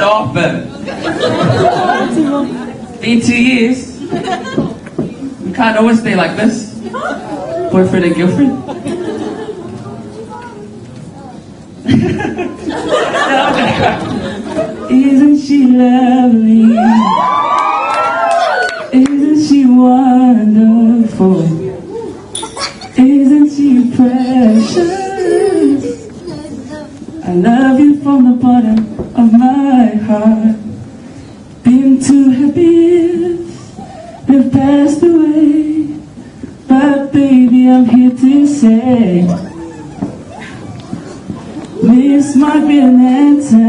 laughing. Been 2 years. We can't always stay like this. Boyfriend and girlfriend. Isn't she lovely? Isn't she wonderful? Isn't she precious? I love you from the bottom of my heart. Been 2 happy years have passed away, but baby I'm here to say, miss my Atlanta.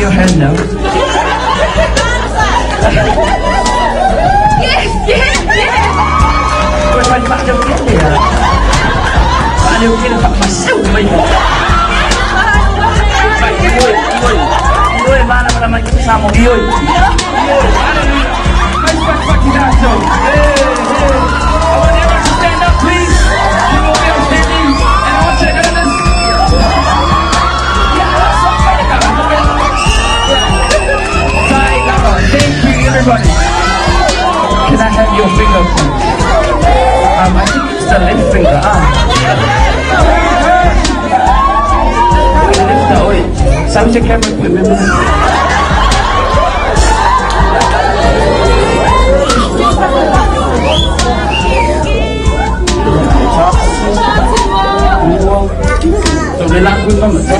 Your hand now. Yes, yes, yes. Ôi, bạn điều kiện để bạn điều kiện phạt mà siêu mình. Bạn yêu bạn làm cái sao mà yêu. Stand up, please. You will be standing, and I want to do this. Thank you, everybody. Can I have your finger, please? I think it's the left finger. Sao cho camera của mình? Tôi lấy lắc với con một chút.